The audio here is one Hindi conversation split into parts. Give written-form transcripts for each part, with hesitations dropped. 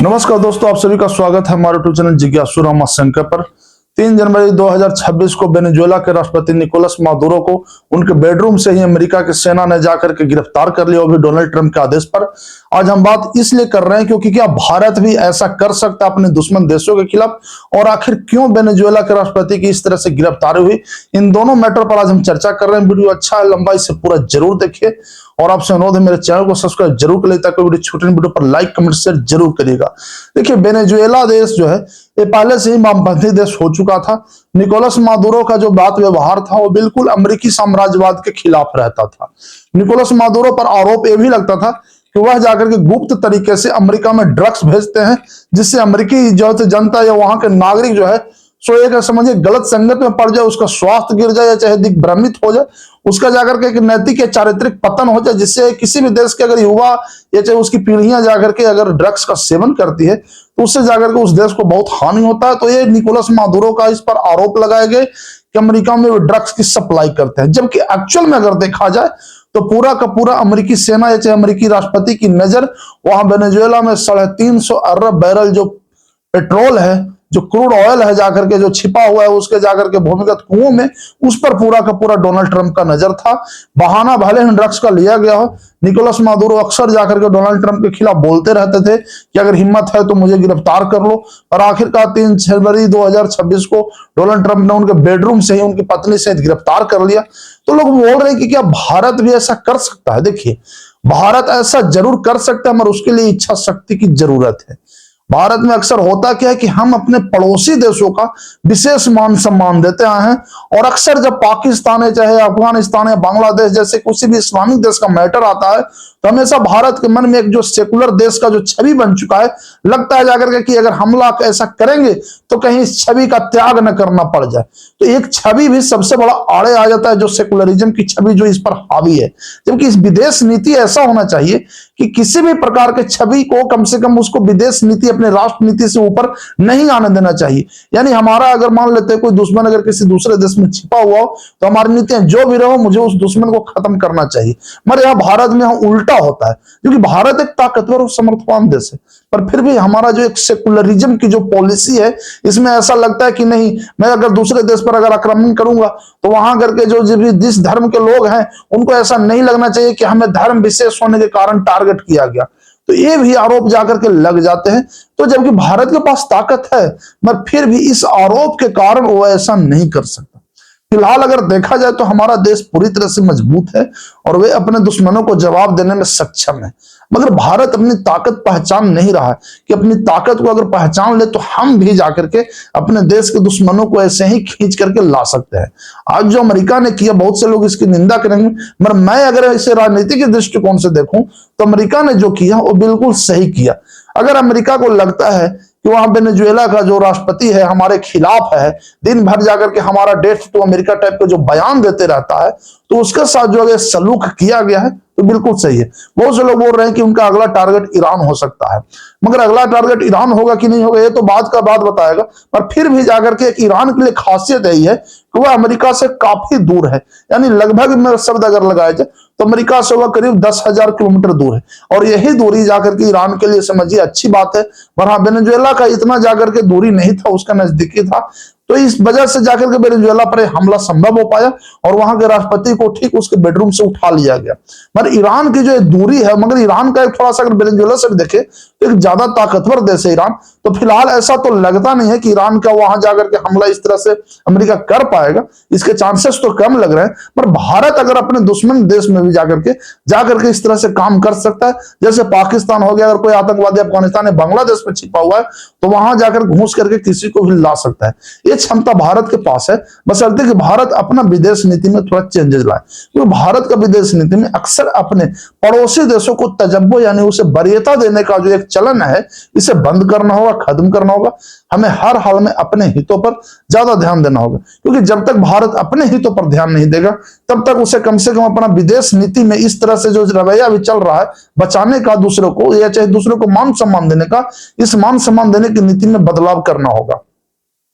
नमस्कार दोस्तों, आप सभी का स्वागत है हमारे यूट्यूब चैनल जिज्ञासु रामाशंकर पर। 3 जनवरी 2026 को वेनेजुएला के राष्ट्रपति निकोलस मादुरो को उनके बेडरूम से ही अमेरिका की सेना ने जाकर के गिरफ्तार कर लिया, वो भी डोनाल्ड ट्रंप के आदेश पर। आज हम बात इसलिए कर रहे हैं क्योंकि क्या भारत भी ऐसा कर सकता है अपने दुश्मन देशों के खिलाफ, और आखिर क्यों वेनेजुएला के राष्ट्रपति की इस तरह से गिरफ्तारी हुई, इन दोनों मैटर पर आज हम चर्चा कर रहे हैं। वीडियो अच्छा है, लंबाई से पूरा जरूर देखिए, और आपसे अनुरोध है मेरे चैनल को सब्सक्राइब जरूर कर ले ताकि वीडियो छोटे वीडियो पर लाइक कमेंट शेयर जरूर करिएगा। देखिए, वेनेजुएला देश जो है ये पहले से ही वामपंथी देश हो चुका था। निकोलस मादुरो का जो बात व्यवहार था वो बिल्कुल अमेरिकी साम्राज्यवाद के खिलाफ रहता था। निकोलस मादुरो पर आरोप ये भी लगता था कि वह जाकर के गुप्त तरीके से अमेरिका में ड्रग्स भेजते हैं, जिससे अमेरिकी जो जनता या वहां के नागरिक जो है सो एक समझिए गलत संगत में पड़ जाए, उसका स्वास्थ्य गिर जाए या चाहे दिग्भ्रमित हो जाए, उसका जाकर के एक नैतिक या चारित्रिक पतन हो जाए, जिससे किसी भी देश के अगर युवा या चाहे उसकी पीढ़ियां जाकर के अगर ड्रग्स का सेवन करती है तो उससे जाकर के उस देश को बहुत हानि होता है। तो ये निकोलस मादुरो का इस पर आरोप लगाए गए कि अमेरिका में वो ड्रग्स की सप्लाई करते हैं, जबकि एक्चुअल में अगर देखा जाए तो पूरा का पूरा अमेरिकी सेना या चाहे अमेरिकी राष्ट्रपति की नजर वहां वेनेजुएला में 350 अरब बैरल जो पेट्रोल है, जो क्रूड ऑयल है जाकर के जो छिपा हुआ है उसके जाकर के भूमिगत कुओं में, उस पर पूरा का पूरा डोनाल्ड ट्रंप का नजर था। बहाना भले ही ड्रग्स का लिया गया हो, निकोलस मादुरो अक्सर जाकर के डोनाल्ड ट्रंप के खिलाफ बोलते रहते थे कि अगर हिम्मत है तो मुझे गिरफ्तार कर लो, और आखिरकार 3 जनवरी 2026 को डोनाल्ड ट्रंप ने उनके बेडरूम से ही उनकी पत्नी से गिरफ्तार कर लिया। तो लोग बोल रहे हैं कि क्या भारत भी ऐसा कर सकता है? देखिए, भारत ऐसा जरूर कर सकता है, मगर उसके लिए इच्छा शक्ति की जरूरत है। भारत में अक्सर होता क्या है कि हम अपने पड़ोसी देशों का विशेष मान सम्मान देते आए हैं, और अक्सर जब पाकिस्तान है चाहे अफगानिस्तान है बांग्लादेश जैसे किसी भी इस्लामिक देश का मैटर आता है तो हमेशा भारत के मन में एक जो सेकुलर देश का जो छवि बन चुका है, लगता है जाकर के कि अगर हमला ऐसा करेंगे तो कहीं इस छवि का त्याग न करना पड़ जाए। तो एक छवि भी सबसे बड़ा आड़े आ जाता है, जो सेकुलरिज्म की छवि जो इस पर हावी है। जबकि इस विदेश नीति ऐसा होना चाहिए कि किसी भी प्रकार के छवि को कम से कम उसको विदेश नीति अपने राष्ट्र नीति से ऊपर नहीं आने देना चाहिए। यानी हमारा अगर मान लेते हैं कोई दुश्मन अगर किसी दूसरे देश में छिपा हुआ हो तो हमारी नीतियां जो भी रहो, मुझे उस दुश्मन को खत्म करना चाहिए। मगर यहाँ भारत में उल्टा होता है, क्योंकि भारत एक ताकतवर और समर्थवान देश है, पर फिर भी हमारा जो एक सेकुलरिज्म की जो पॉलिसी है इसमें ऐसा लगता है कि नहीं, मैं अगर दूसरे देश पर अगर आक्रमण करूंगा तो वहां करके जो जिस धर्म के लोग हैं उनको ऐसा नहीं लगना चाहिए कि हमें धर्म विशेष होने के कारण टारगेट किया गया। तो ये भी आरोप जाकर के लग जाते हैं। तो जबकि भारत के पास ताकत है, मगर फिर भी इस आरोप के कारण वो ऐसा नहीं कर सकता। फिलहाल अगर देखा जाए तो हमारा देश पूरी तरह से मजबूत है और वे अपने दुश्मनों को जवाब देने में सक्षम है, मगर भारत अपनी ताकत पहचान नहीं रहा है कि अपनी ताकत को अगर पहचान ले तो हम भी जाकर के अपने देश के दुश्मनों को ऐसे ही खींच करके ला सकते हैं। आज जो अमेरिका ने किया, बहुत से लोग इसकी निंदा करेंगे, मगर मैं अगर इसे राजनीति के दृष्टिकोण से देखूं तो अमेरिका ने जो किया वो बिल्कुल सही किया। अगर अमेरिका को लगता है कि वहां वेनेजुएला का जो राष्ट्रपति है हमारे खिलाफ है, दिन भर जाकर के हमारा डेथ टू अमेरिका टाइप का जो बयान देते रहता है, तो उसके साथ जो अगर सलूक किया गया है तो बिल्कुल सही है। बहुत से लोग बोल रहे हैं कि उनका अगला टारगेट ईरान हो सकता है, मगर अगला टारगेट ईरान होगा कि नहीं होगा ये तो बाद का बात बताएगा। पर फिर भी जाकर के ईरान के लिए खासियत यही है कि वह अमेरिका से काफी दूर है, यानी लगभग मेरा शब्द अगर लगाया जाए तो अमेरिका से वह करीब 10,000 किलोमीटर दूर है, और यही दूरी जाकर के ईरान के लिए समझिए अच्छी बात है। पर हाँ, वेनेजुएला का इतना जाकर के दूरी नहीं था, उसका नजदीकी था, तो इस वजह से जाकर के वेनेजुएला पर हमला संभव हो पाया और वहां के राष्ट्रपति को ठीक उसके बेडरूम से उठा लिया गया। मगर ईरान की जो दूरी है, मगर ईरान का एक थोड़ा सा अगर वेनेजुएला से भी देखे तो एक ज्यादा ताकतवर देश है ईरान। तो फिलहाल ऐसा तो लगता नहीं है कि ईरान का वहां जाकर के हमला इस तरह से अमेरिका कर पाएगा, इसके चांसेस तो कम लग रहे हैं। पर भारत अगर अपने दुश्मन देश में भी जाकर के इस तरह से काम कर सकता है, जैसे पाकिस्तान हो गया, अगर कोई आतंकवादी अफगानिस्तान या बांग्लादेश में छिपा हुआ है तो वहां जाकर घुस करके किसी को भी ला सकता है। ये क्षमता भारत के पास है, बशर्ते कि भारत अपना विदेश नीति में थोड़ा चेंजेस लाए। क्योंकि भारत का विदेश नीति में अक्सर अपने पड़ोसी देशों को तजब्बो यानी उसे वरीयता देने का जो एक चलन है, इसे बंद करना होगा, खत्म करना होगा। हमें हर हाल में अपने हितों पर ज्यादा ध्यान देना होगा, क्योंकि जब तक भारत अपने हितों पर ध्यान नहीं देगा तब तक उसे कम से कम अपना विदेश नीति में इस तरह से जो रवैया भी चल रहा है बचाने का दूसरों को, या चाहे दूसरों को मान सम्मान देने का, इस मान सम्मान देने की नीति में बदलाव करना होगा।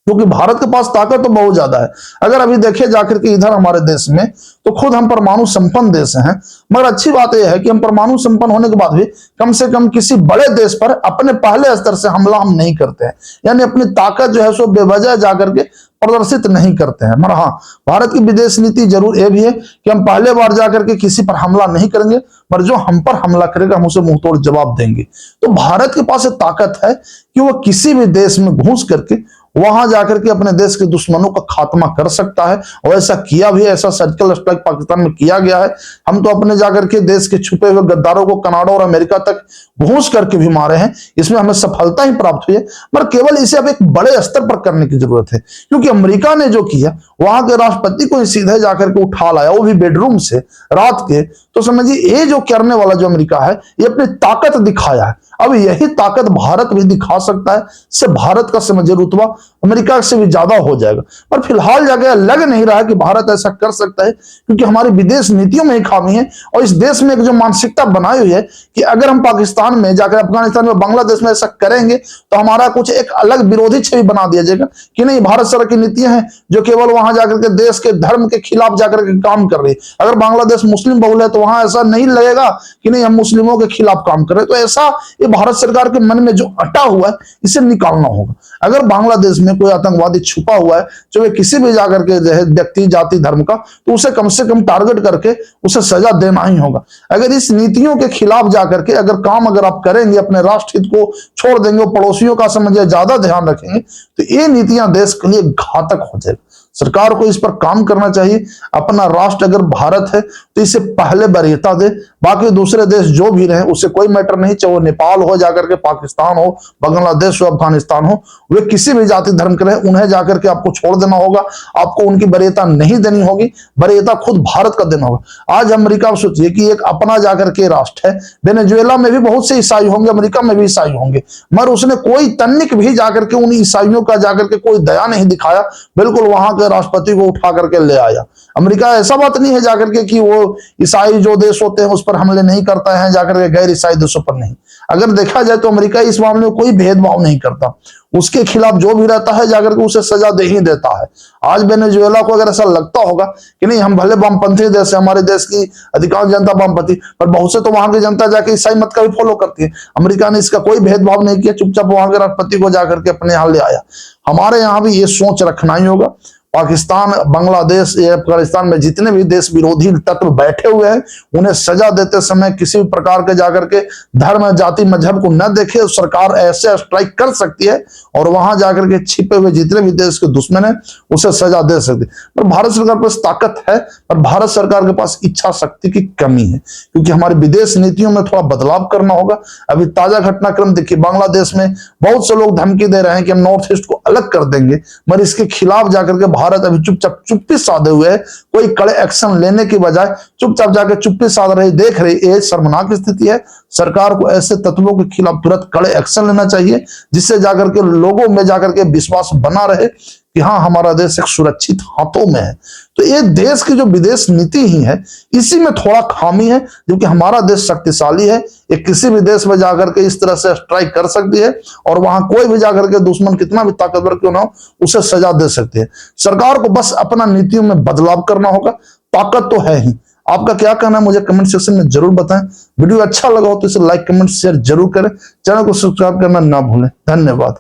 क्योंकि भारत के पास ताकत तो बहुत ज्यादा है। अगर अभी देखे जाकर के इधर हमारे देश में, तो खुद हम परमाणु संपन्न देश हैं, मगर अच्छी बात यह है कि हम परमाणु संपन्न होने के बाद भी कम से कम किसी बड़े देश पर अपने पहले स्तर से हमला हम नहीं करते हैं, यानी अपनी ताकत जो है सो बेवजह जाकर के प्रदर्शित नहीं करते हैं। मगर हाँ, भारत की विदेश नीति जरूर ये भी है कि हम पहले बार जाकर के किसी पर हमला नहीं करेंगे, पर जो हम पर हमला करेगा हम उसे मुंहतोड़ जवाब देंगे। तो भारत के पास ताकत है कि वो किसी भी देश में घुस करके वहां जाकर के अपने देश के दुश्मनों का खात्मा कर सकता है, और ऐसा किया भी है। ऐसा सर्जिकल स्ट्राइक पाकिस्तान में किया गया है। हम तो अपने जाकर के देश के छुपे हुए गद्दारों को कनाडा और अमेरिका तक घुस करके भी मारे हैं। इसमें हमें सफलता ही प्राप्त हुई है, मगर केवल इसे अब एक बड़े स्तर पर करने की जरूरत है, क्योंकि अमेरिका ने जो किया वहां के राष्ट्रपति को सीधे जाकर के उठा लाया, वो भी बेडरूम से रात के। तो समझिए ये जो करने वाला जो अमेरिका है, ये अपनी ताकत दिखाया है। अब यही ताकत भारत भी दिखा सकता है। इससे भारत का समझिए रुतबा अमेरिका से भी ज्यादा हो जाएगा। पर फिलहाल जगह लग नहीं रहा है कि भारत ऐसा कर सकता है, क्योंकि हमारी विदेश नीतियों में ही खामी है। और इस देश में एक जो मानसिकता बनाई हुई है कि अगर हम पाकिस्तान में जाकर, अफगानिस्तान में, बांग्लादेश में ऐसा करेंगे तो हमारा कुछ एक अलग विरोधी छवि बना दिया जाएगा कि नहीं, भारत सरकार की नीतियां हैं जो केवल वहां जाकर के देश के धर्म के खिलाफ जाकर के काम कर रही है। अगर बांग्लादेश मुस्लिम बहुल है तो वहां ऐसा नहीं लगेगा कि नहीं, हम मुस्लिमों के खिलाफ काम कर रहे हैं। तो ऐसा ये भारत सरकार के मन में जो अटा हुआ है, इसे निकालना होगा। अगर बांग्लादेश में कोई आतंकवादी छुपा हुआ है, चाहे किसी भी जाकर के व्यक्ति, जाति, धर्म का, तो उसे कम से कम टारगेट करके उसे सजा देना ही होगा। अगर इस नीतियों के खिलाफ जाकर के अगर आप करेंगे, अपने राष्ट्र हित को छोड़ देंगे, पड़ोसियों का समझिए ज्यादा ध्यान रखेंगे, तो ये नीतियां देश के लिए घातक हो जाएगी। सरकार को इस पर काम करना चाहिए। अपना राष्ट्र अगर भारत है तो इसे पहले वरीयता दे। बाकी दूसरे देश जो भी रहे उसे कोई मैटर नहीं, चाहे वो नेपाल हो, जाकर के पाकिस्तान हो, बांग्लादेश हो, अफगानिस्तान हो, वे किसी भी जाति धर्म के रहे, उन्हें जाकर के आपको छोड़ देना होगा। आपको उनकी वरीयता नहीं देनी होगी, वरीयता खुद भारत का देना होगा। आज अमेरिका में सोचिए कि एक अपना जाकर के राष्ट्र है, वेनेजुएला में भी बहुत से ईसाई होंगे, अमेरिका में भी ईसाई होंगे, मगर उसने कोई तनिक भी जाकर के उन ईसाइयों का जाकर के कोई दया नहीं दिखाया, बिल्कुल वहां के राष्ट्रपति को उठा करके ले आया। अमेरिका ऐसा बात नहीं है जाकर के कि वो ईसाई जो देश होते हैं उस पर हमले नहीं करता है, जाकर के गैर ईसाई देशों पर नहीं। अगर देखा जाए तो अमेरिका इस मामले में कोई भेदभाव नहीं करता, उसके खिलाफ जो भी रहता है जाकर के उसे सजा दे ही देता है। आज वेनेजुएला को अगर ऐसा लगता होगा कि नहीं, हम भले वामपंथी देश है, हमारे देश की अधिकांश जनता वामपंथी, पर बहुत से तो वहां की जनता जाकर ईसाई मत का भी फॉलो करती है। अमेरिका ने इसका कोई भेदभाव नहीं किया, चुपचाप वहां के राष्ट्रपति को जाकर के अपने यहाँ ले आया। हमारे यहाँ भी ये सोच रखना ही होगा। पाकिस्तान, बांग्लादेश, अफगानिस्तान में जितने भी देश विरोधी तत्व बैठे हुए हैं, उन्हें सजा देते समय किसी भी प्रकार के जाकर के धर्म, जाति, मजहब को न देखे। सरकार ऐसे स्ट्राइक कर सकती है और वहां जाकर के छिपे हुए जितने भी देश के दुश्मन है उसे सजा दे सकती है। पर भारत सरकार के पास ताकत है, पर भारत सरकार के पास इच्छा शक्ति की कमी है, क्योंकि हमारी विदेश नीतियों में थोड़ा बदलाव करना होगा। अभी ताजा घटनाक्रम देखिए, बांग्लादेश में बहुत से लोग धमकी दे रहे हैं कि हम नॉर्थ ईस्ट को अलग कर देंगे, मगर इसके खिलाफ जाकर के भारत अभी चुपचाप चुप्पी साधे हुए है। कोई कड़े एक्शन लेने की बजाय चुपचाप जाकर चुप्पी साध रही, देख रही। ये शर्मनाक स्थिति है। सरकार को ऐसे तत्वों के खिलाफ तुरंत कड़े एक्शन लेना चाहिए, जिससे जाकर के लोगों में जाकर के विश्वास बना रहे कि हाँ, हमारा देश एक सुरक्षित हाथों में है। तो ये देश की जो विदेश नीति ही है, इसी में थोड़ा खामी है, क्योंकि हमारा देश शक्तिशाली है। ये किसी भी देश में जाकर के इस तरह से स्ट्राइक कर सकती है, और वहां कोई भी जाकर के दुश्मन कितना भी ताकतवर क्यों ना हो, उसे सजा दे सकती है। सरकार को बस अपना नीतियों में बदलाव करना होगा। ताकत तो है ही। आपका क्या कहना है मुझे कमेंट सेक्शन में जरूर बताएं। वीडियो अच्छा लगा हो तो इसे लाइक, कमेंट, शेयर जरूर करें। चैनल को सब्सक्राइब करना ना भूलें। धन्यवाद।